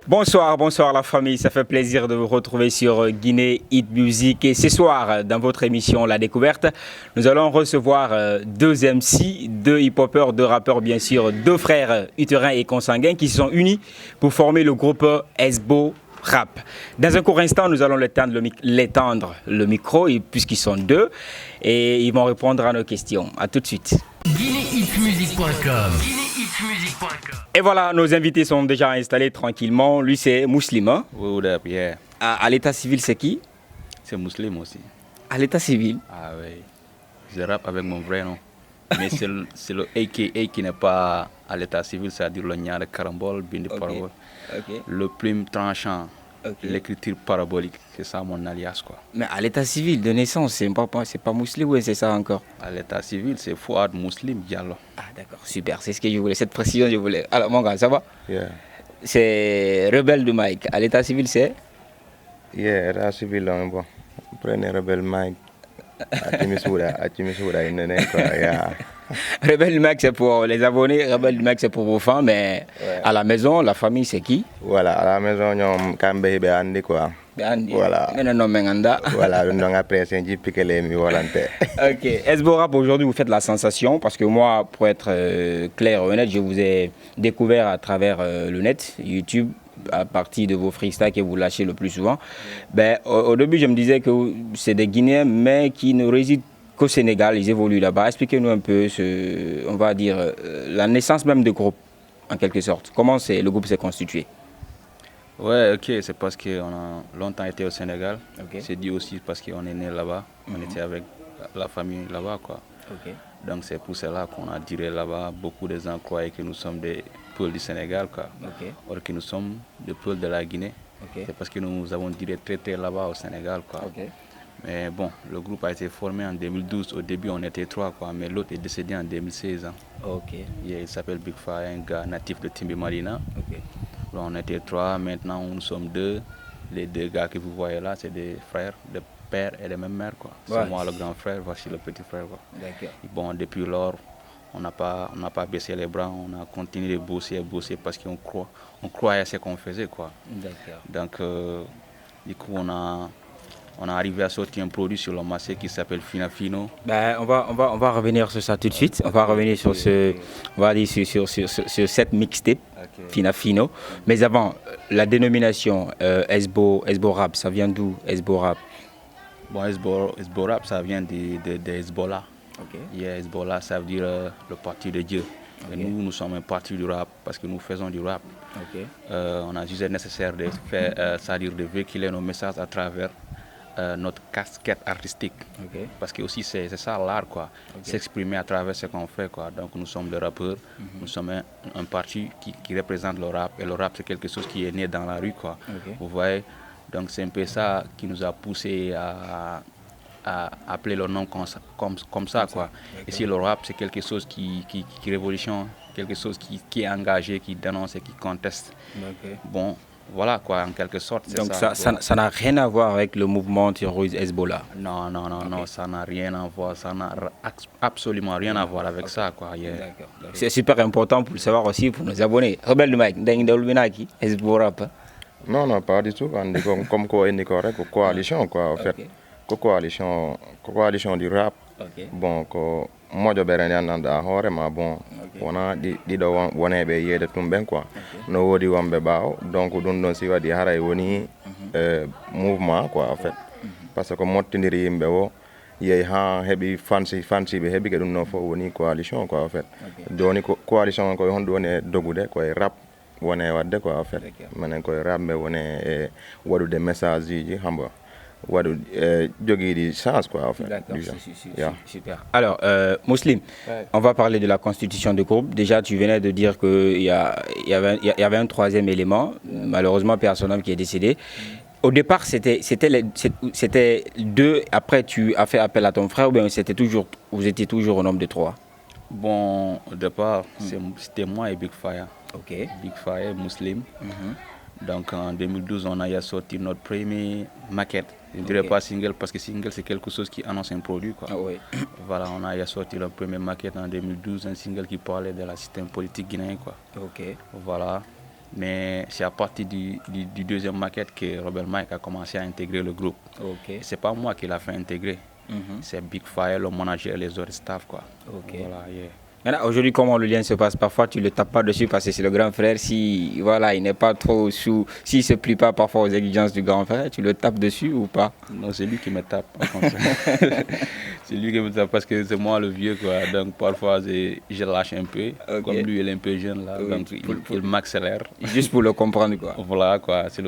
Bonsoir la famille, ça fait plaisir de vous retrouver sur Guinée Hit Music et ce soir dans votre émission La Découverte, nous allons recevoir deux MC, deux hip-hoppers, deux rappeurs bien sûr, deux frères utérins et consanguins qui se sont unis pour former le groupe Esbo Rap. Dans un court instant, nous allons l'étendre le micro puisqu'ils sont deux et ils vont répondre à nos questions. À tout de suite. GuinéHitMusic.com. Et voilà, nos invités sont déjà installés tranquillement. Lui, c'est Muslim. Hein? What up, yeah. À l'état civil, c'est qui? C'est musulman aussi. À l'état civil? Ah oui. Je rappe avec mon vrai nom. Mais c'est le AKA qui n'est pas à l'état civil, c'est-à-dire le nya de carambole, bindi parabole. Okay. Le plume tranchant, Okay. l'écriture parabolique. C'est ça mon alias, quoi. Mais à l'état civil de naissance, c'est pas Muslim ou c'est ça encore? À l'état civil, c'est Fouad Muslim Diallo. Ah d'accord, super, c'est ce que je voulais, cette précision je voulais. Alors mon gars, ça va? Yeah. C'est Rebelle de Mike. À l'état civil, c'est? Yeah, état civil lang bon. Prenez Rebel Mike. Atimisuda inene quoi. Yeah. Rebelle de Mike, c'est pour les abonnés, Rebelle de Mike, c'est pour vos fans, mais Ouais. à la maison, la famille, c'est qui? Voilà, à la maison ñom kambe be andi quoi. Voilà. Voilà, donc après c'est un petit peu les mi volonté. Ok, Esbo Rap, aujourd'hui vous faites la sensation parce que moi, pour être clair et honnête, je vous ai découvert à travers le net, YouTube, à partir de vos freestyles que vous lâchez le plus souvent. Ben, au début, je me disais que c'est des Guinéens, mais qui ne résident qu'au Sénégal, ils évoluent là-bas. Expliquez-nous un peu, on va dire, la naissance même du groupe, en quelque sorte. Comment le groupe s'est constitué? Ouais, ok, c'est parce qu'on a longtemps été au Sénégal. Ok. C'est dit aussi parce qu'on est né là-bas. On était avec la famille là-bas, quoi. Ok. Donc c'est pour cela qu'on a tiré là-bas. Beaucoup de gens croyaient que nous sommes des Peuls du Sénégal, quoi. Ok. Or que nous sommes des Peuls de la Guinée. Ok. C'est parce que nous avons tiré très là-bas au Sénégal, quoi. Ok. Mais bon, le groupe a été formé en 2012. Au début, on était trois, quoi. Mais l'autre est décédé en 2016. Hein. Ok. Il s'appelle Big Fire, un gars natif de Timbi Marina. Ok. Donc, on était trois. Maintenant, nous sommes deux. Les deux gars que vous voyez là, c'est des frères, de père et de même mère, quoi. Ouais. C'est moi le grand frère, voici le petit frère, quoi. D'accord. Et bon, depuis lors, on n'a pas baissé les bras, on a continué de bosser parce qu'on croyait à ce qu'on faisait, quoi. D'accord. Donc, du coup, on a arrivé à sortir un produit sur le marché qui s'appelle Finafino. Ben, on va revenir sur ça tout de suite. On va revenir sur sur cette mixtape, Finafino. Mais avant, la dénomination Esbo Rap, ça vient d'où, Esbo Rap? Bon, Esbo Rap, ça vient de Hezbollah. Ok. Yeah, Hezbollah, ça veut dire le parti de Dieu. Et nous sommes un parti du rap parce que nous faisons du rap. Ok. On a jugé nécessaire de faire, c'est-à-dire de véhiculer nos messages à travers notre casquette artistique. Ok. Parce que aussi c'est ça l'art, quoi. S'exprimer à travers ce qu'on fait, quoi. Donc nous sommes des rappeurs, nous sommes un parti qui représente le rap. Et le rap c'est quelque chose qui est né dans la rue, quoi. Ok. Vous voyez. Donc c'est un peu ça qui nous a poussé à appeler le nom comme ça, quoi. Et si le rap c'est quelque chose qui révolutionne, quelque chose qui est engagé, qui dénonce et qui conteste. Ok. Bon, voilà, quoi, en quelque sorte. c'est Donc ça. ça n'a rien à voir avec le mouvement terroriste Hezbollah. Non, ça n'a rien à voir, ça n'a absolument rien à voir avec ça, quoi. Yeah. D'accord. C'est super important pour le savoir aussi pour nos abonnés. Rebelle de Mike, Esbo Rap. Hein? Non, pas du tout. On dit comme quoi on est correct, coalition quoi en fait. Coalition du rap. Ok. Bon ko mojo beren yanda hore ma bon wona di do wone be yede tumben quoi. No wodi wambe baaw donc dun don si wadi haray woni mouvement quoi en fait. Parce que mottindiri yimbe wo yey ha hebi fancy be hebi ke dun no fo woni coalition quoi en fait. Doni coalition ko hon doni dogude ko rap wone wadde quoi en fait. Manen ko rap be wone wadude message ji hamba. Jogi di chance quoi en fait. D'accord, Yeah. super. Alors, Muslim, on va parler de la constitution du groupe. Déjà, tu venais de dire qu'il y avait un troisième élément, malheureusement personnel, qui est décédé. Au départ, c'était deux, après tu as fait appel à ton frère, ou bien vous étiez toujours au nombre de trois? Bon, au départ, c'était moi et Big Fire. Ok. Big Fire, Muslim. Donc en 2012, on a sorti notre premier maquette. Je ne dirais pas single parce que single c'est quelque chose qui annonce un produit, quoi. Ah, oui. Voilà, on a sorti le premier maquette en 2012, un single qui parlait de la système politique guinéen, quoi. Ok. Voilà. Mais c'est à partir du deuxième maquette que Rebel Mike a commencé à intégrer le groupe. Ok. C'est pas moi qui l'a fait intégrer. C'est Big Fire, le manager et les autres staff, quoi. Ok. Voilà, yeah. Maintenant, aujourd'hui, comment le lien se passe? Parfois, tu le tapes pas dessus parce que c'est le grand frère. Si voilà, il n'est pas trop sous, s'il se plie pas parfois aux exigences du grand frère, tu le tapes dessus ou pas? Non, c'est lui qui me tape. C'est lui qui me tape parce que c'est moi le vieux, quoi. Donc parfois, je lâche un peu. Ok. Comme lui, il est un peu jeune, là. Oui, Donc il m'accélère. Juste pour le comprendre, quoi. Voilà, quoi. C'est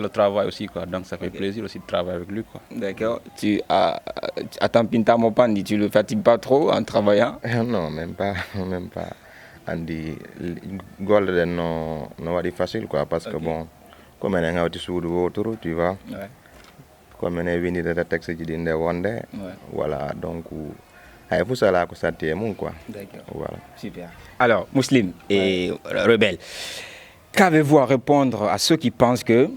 le travail aussi, quoi. Donc ça fait plaisir aussi de travailler avec lui, quoi. D'accord. Tu attends, Pinta Mopandi, tu le fatigues pas trop en travaillant? Non, même pas, même pas. Andi golden no wadi facile quoi parce que bon comme on est ngawti suudu wotoro tu vois. Ouais. Comme on est venu de texte ji dinde wonde. Ouais. Voilà donc ay fusala ko satte mun quoi. D'accord. Voilà. Super. Alors, Muslim et Rebelle, qu'avez-vous à répondre à ceux qui pensent que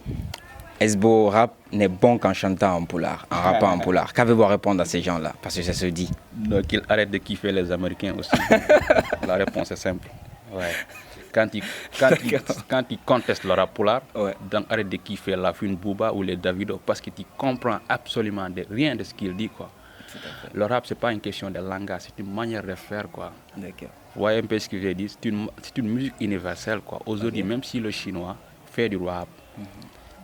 Esbo Rap n'est bon qu'en chantant en poulard, en rappant en poulard? Qu'avez-vous à répondre à ces gens-là? Parce que ça se dit. Donc il arrête de kiffer les Américains aussi. La réponse est simple. Ouais. Quand ils contestent le rap poulard, Ouais. donc arrête de kiffer la Fune Booba ou les Davido parce que tu comprends absolument rien de ce qu'il dit, quoi. Le rap, c'est pas une question de langage, c'est une manière de faire, quoi. D'accord. Vous voyez un peu ce que je dis, c'est une musique universelle, quoi. Aujourd'hui, même si le chinois fait du rap,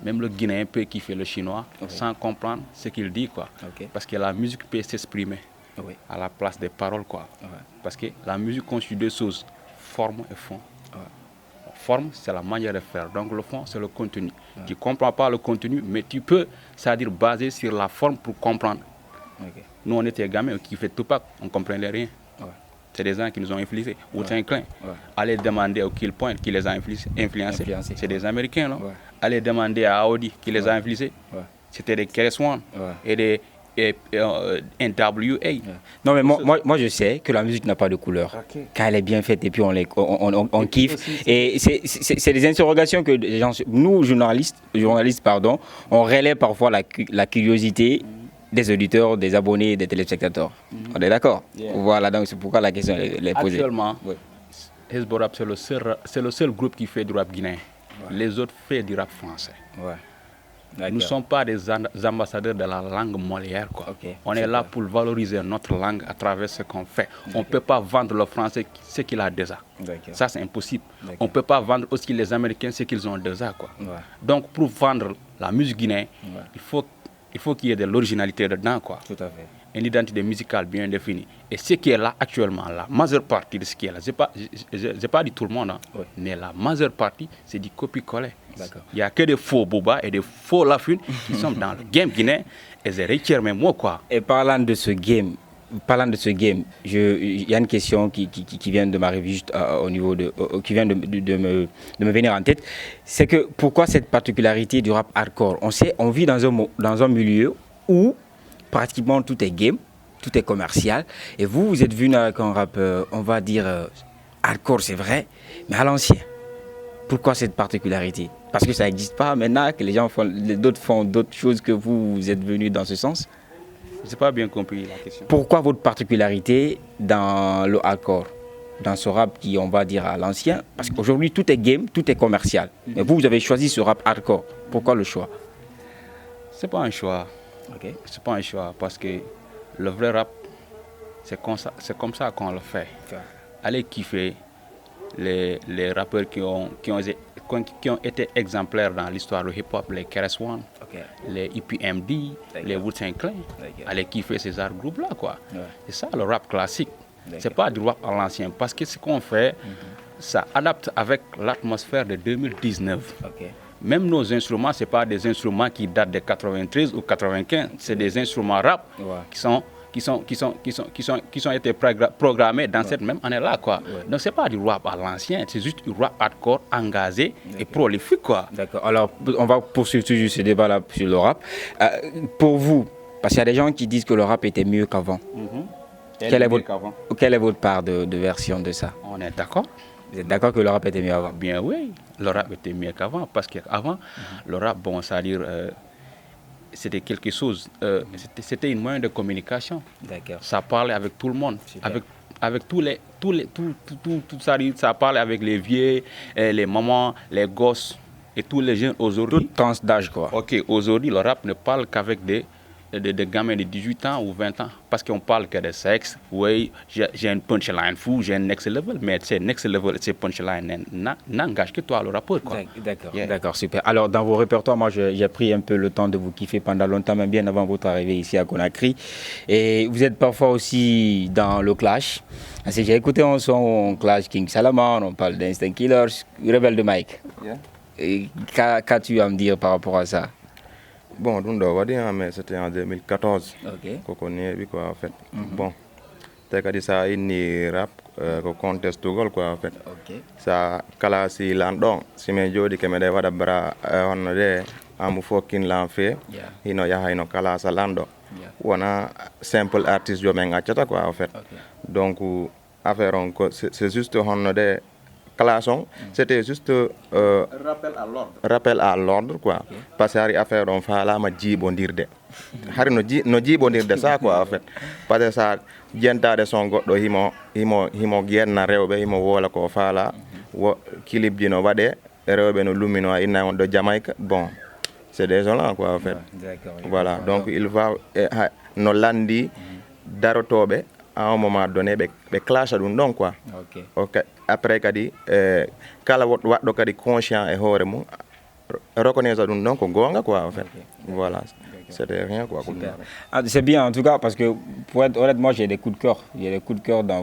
même le Guinéen peut kiffer le chinois sans comprendre ce qu'il dit, quoi. Ok. Parce que la musique peut s'exprimer Oui. à la place des paroles, quoi. Ouais. Parce que la musique constitue deux choses, forme et fond. Forme, c'est la manière de faire. Donc le fond, c'est le contenu. Tu ne comprends pas le contenu, mais tu peux, c'est-à-dire baser sur la forme pour comprendre. Ok. Nous, on était gamins qui fait Tupac, on ne comprenait rien. Ouais. C'est des gens qui nous ont influencés. Wu-Tang Clan, Ouais. allez demander au Kill Point qui les a influencés. Influencés. C'est des Américains, non? Ouais. Allez demander à Audi qui les a influencés. Ouais. C'était des KRS-One Ouais. et des NWA. Non mais moi je sais que la musique n'a pas de couleur. Ok. Quand elle est bien faite et puis on kiffe. Et c'est des interrogations que les gens, nous journalistes pardon, on relaie parfois la curiosité des auditeurs, des abonnés, des téléspectateurs. On est d'accord? Yeah. Voilà, donc c'est pourquoi la question est posée. Actuellement, Ouais. Esbo Rap, c'est le seul groupe qui fait du rap guinéen. Les autres font du rap français. Ouais. Nous ne sommes pas des ambassadeurs de la langue Molière, quoi. Ok, On est là pour valoriser notre langue à travers ce qu'on fait. On ne peut pas vendre le français ce qu'il a déjà. D'accord. Ça, c'est impossible. D'accord. On ne peut pas vendre aussi les Américains ce qu'ils ont déjà, quoi. Ouais. Donc, pour vendre la musique guinéenne, il faut qu'il y ait de l'originalité dedans, quoi. Tout à fait. Une identité musicale bien définie. Et ce qui est là actuellement, la majeure partie de ce qui est là, c'est pas dit tout le monde, hein, Oui. mais la majeure partie, c'est du copier-coller. D'accord. Il n'y a que des faux Booba et des faux Lafune qui sont dans le game guinéen et c'est retire même moi, quoi. Et parlant de ce game, il y a une question qui vient de m'arriver juste au niveau qui vient de me venir en tête. C'est que pourquoi cette particularité du rap hardcore? On vit dans un milieu où pratiquement tout est game, tout est commercial. Et vous êtes venu avec un rap, on va dire hardcore, c'est vrai, mais à l'ancien. Pourquoi cette particularité? Parce que ça n'existe pas maintenant, que les gens font d'autres choses que vous êtes venu dans ce sens? Je n'ai pas bien compris la question. Pourquoi votre particularité dans le hardcore, dans ce rap qui, on va dire, à l'ancien? Parce qu'aujourd'hui, tout est game, tout est commercial. Mais vous avez choisi ce rap hardcore. Pourquoi le choix? C'est pas un choix. Ok. C'est pas un choix parce que le vrai rap, c'est comme ça qu'on le fait. Allez kiffer les rappeurs qui ont été exemplaires dans l'histoire du hip-hop, les KRS-One, les EPMD, les Wu-Tang Clan. Allez kiffer ces art groupes-là, quoi. Ouais. C'est ça le rap classique. C'est pas du rap à l'ancien parce que ce qu'on fait, ça adapte avec l'atmosphère de 2019. Ok. Même nos instruments, ce pas des instruments qui datent de 93 ou 95. C'est des instruments rap qui sont été programmés dans cette même année-là, quoi. Ouais. Donc c'est pas du rap à l'ancien, c'est juste du rap hardcore engagé et prolifique, quoi. D'accord. Alors, on va poursuivre toujours ce débat-là sur le rap. Pour vous, parce qu'il y a des gens qui disent que le rap était mieux qu'avant. Quelle est votre part de version de ça? On est d'accord? Vous êtes d'accord que le rap était mieux avant? Bien oui, le rap était mieux qu'avant parce qu'avant, le rap, bon, c'est-à-dire, c'était quelque chose, c'était une moyen de communication. D'accord. Ça parlait avec tout le monde, Super. avec tout ça, ça parlait avec les vieux, les mamans, les gosses et tous les jeunes aujourd'hui. Toute tranche d'âge, quoi. Ok, aujourd'hui, le rap ne parle qu'avec des gamins de 18 ans ou 20 ans. Parce qu'on parle que de sexe. Oui, j'ai une punchline fou, j'ai un next level. Mais c'est next level, c'est punchline n'engage que toi, le rappeur. Quoi. D'accord, Yeah. d'accord, super. Alors, dans vos répertoires, moi, j'ai pris un peu le temps de vous kiffer pendant longtemps, même bien avant votre arrivée ici à Conakry. Et vous êtes parfois aussi dans le clash. Parce que j'ai écouté un son où on clash King Salaman, on parle d'Instinct Killers, Rebelle de Mike. Yeah. Et qu'as-tu à me dire par rapport à ça? Bon, mais c'était en 2014. Ok. Qu'on connaît, quoi, en fait. Bon, t'as dit ça, il rap, qu'on conteste tout, quoi, en fait. Ok. Ça, kala si landon, si me jodi que me de wada bra, on de, amu fokin l'enfer, Yeah. ino yaha ino kala sa lando. Yeah. Wana simple artiste jo men ngachata, quoi, en fait. Ok. Donc, affaire, c'est juste, on de, classon, c'était juste rappel à l'ordre quoi. Okay. Parce que hari affaire on fala ma jibondirde. Hari no jibondirde ça quoi en fait. Parce que ça jentade son goddo himo genna rewbe himo wola ko fala wo clip dino wade rewbe no lumino inna on do Jamaïque. Bon, c'est désolant quoi en fait. D'accord. Voilà, donc il va no landi darotobe à un moment donné be clash dum donc quoi. Ok. Ok, après kadi kala waddo kadi conscient e hoore mum reconnaître dum donc gonga quoi en fait. Okay. Voilà, c'était rien quoi. Super. Ah, c'est bien en tout cas parce que pour être honnête, moi j'ai des coups de cœur. Il y a des coups de cœur dans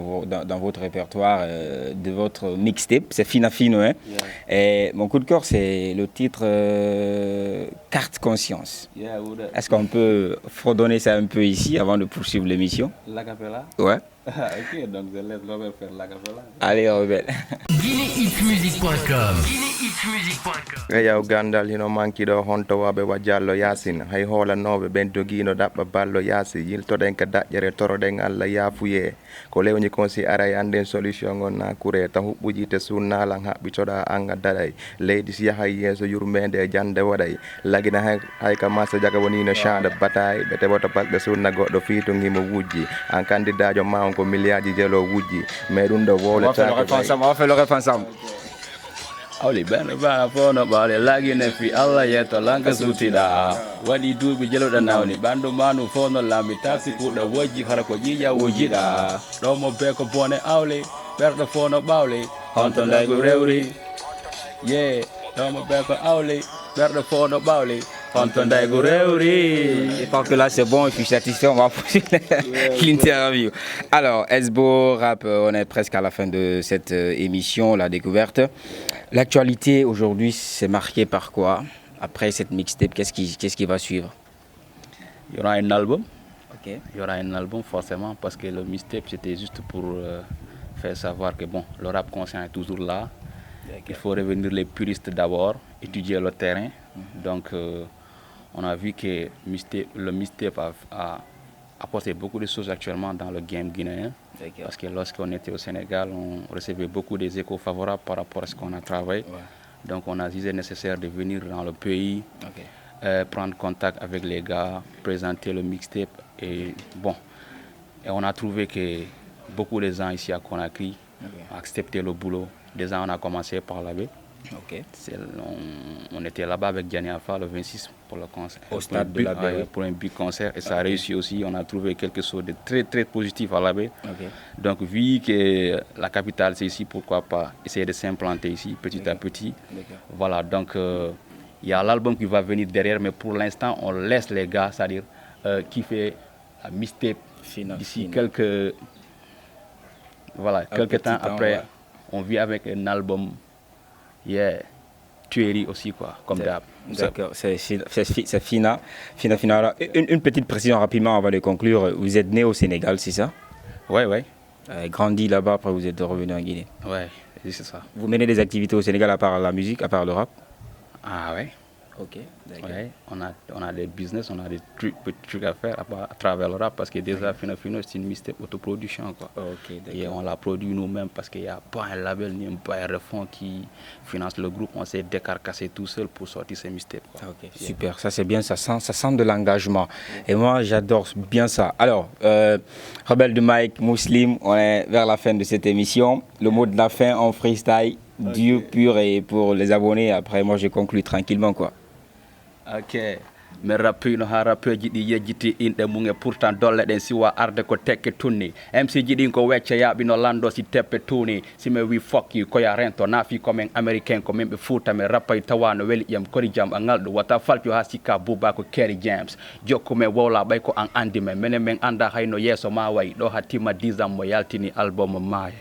votre répertoire de votre mixtape. C'est Fina Fino. Hein? Yeah. Et mon coup de cœur c'est le titre Carte Conscience. Yeah, est-ce qu'on peut fredonner ça un peu ici avant de poursuivre l'émission? L'acapella? Ouais. Ok, donc je laisse Robert faire l'acapella. Allez Robert. GuinéeHitMusic.com. Eyaw gandal hino manki ɗo hontowaɓe wa diallo yasin hay hoolanoɓe ɓen doguino ɗaɓɓa ballo yaasi yiltoɗen ka daƴƴere toroɗen allah yaafuye ko lewñi konsi aray anden solution on na kure ta huɓɓuji te sunnalan haɓɓitoɗa anga daɗay leydi si yahay yeeso yurmede e jande waɗay lagina hay ka massa jaga wonino champ de bataille ɓe teɓoto balɗe sunna goɗɗo fiitu himo wujji en candidat jo ma on ko milliards jelo wujji mais ɗum ɗo wolata on va faire le ref ensemble. Awli bana bana fono bale lagi ne fi Allah yeto lanka sutida wadi dubi jeloda nawni bando manu fono lambi taksi kuda woji hara ko jija wojida do mo be ko bone awli berdo fono bawli honto lagu rewri yeah do mo be ko awli berdo fono bawli honto lagu rewri. Je pense que là c'est bon, je suis satisfait, on va poursuivre l'interview. Alors Esbo Rap, on est presque à la fin de cette émission, la découverte. L'actualité aujourd'hui, c'est marqué par quoi? Après cette mixtape, qu'est-ce qui va suivre? Il y aura un album. Ok. Il y aura un album forcément parce que le mixtape c'était juste pour faire savoir que bon, le rap conscient est toujours là. Il faut revenir les puristes d'abord, étudier le terrain. Donc on a vu que le mixtape a apporté beaucoup de choses actuellement dans le game guinéen. Parce que lorsqu'on était au Sénégal, on recevait beaucoup des échos favorables par rapport à ce qu'on a travaillé. Ouais. Donc on a jugé nécessaire de venir dans le pays, prendre contact avec les gars, présenter le mixtape. Et bon, et on a trouvé que beaucoup de gens ici à Conakry ont accepté le boulot. Déjà on a commencé par là-bas. Okay. On était là-bas avec Gianni Alpha le 26 pour le concert. Au stade de la baie. Pour un big concert. Et ça a réussi aussi. On a trouvé quelque chose de très très positif à la baie. Donc vu que la capitale c'est ici, pourquoi pas essayer de s'implanter ici petit à petit. Voilà, donc il y a l'album qui va venir derrière, mais pour l'instant on laisse les gars, c'est-à-dire kiffer la mixtape d'ici quelques temps après. Ouais. On vit avec un album. Yeah, tuerie aussi quoi, comme d'hab. D'accord, c'est Fina. Alors, une petite précision rapidement avant de conclure. Vous êtes né au Sénégal, c'est ça? Ouais, ouais. Grandi là-bas, après vous êtes revenu en Guinée. Ouais, c'est ça. Vous menez des activités au Sénégal à part la musique, à part le rap? Ah ouais. Ok, d'accord. Ouais, on a des business, on a des petits trucs à faire à travers le rap parce que déjà, finalement, c'est une mixtape autoproduction. Quoi. Ok, d'accord. Et on l'a produit nous-mêmes parce qu'il n'y a pas un label ni un bailleur de fonds qui finance le groupe. On s'est décarcassé tout seul pour sortir ces mixtapes. Ok, super, ça c'est bien, ça sent de l'engagement. Et moi j'adore bien ça. Alors, Rebelle de Mike, Muslim, on est vers la fin de cette émission. Le mot de la fin en freestyle, dur, pur et pour les abonnés. Après, moi je conclue tranquillement quoi. Ok, mi rappi no ha rappeji ɗi yejjiti inɗe mum e pourtant dolle ɗen siwa arde ko tekke tunni MC ji ɗin ko wecca yaaɓi no lando si teppe tuuni si mi wi fokki koya rento naafi komin américain ko min ɓe fuuta mi rappay tawa no weli ƴam kori jam a ngalɗo wata falco ha sikka bouba ko Kerry James jokku men wowla ɓay ko an andi men minen min anda hayno yeeso ma wayi ɗo ha timma 10 ans mo yaltini album maayoy.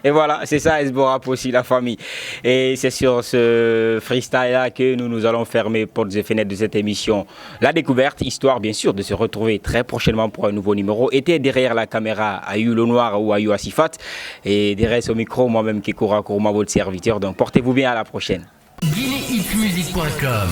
Et voilà, c'est ça, Esborap aussi, la famille. Et c'est sur ce freestyle-là que nous allons fermer portes et fenêtres de cette émission. La découverte, histoire bien sûr de se retrouver très prochainement pour un nouveau numéro. Était derrière la caméra Ayou Le Noir ou Ayou Asifat. Et derrière ce micro, moi-même Kikoura Kourma, votre serviteur. Donc portez-vous bien, à la prochaine. GuinéeHitMusic.com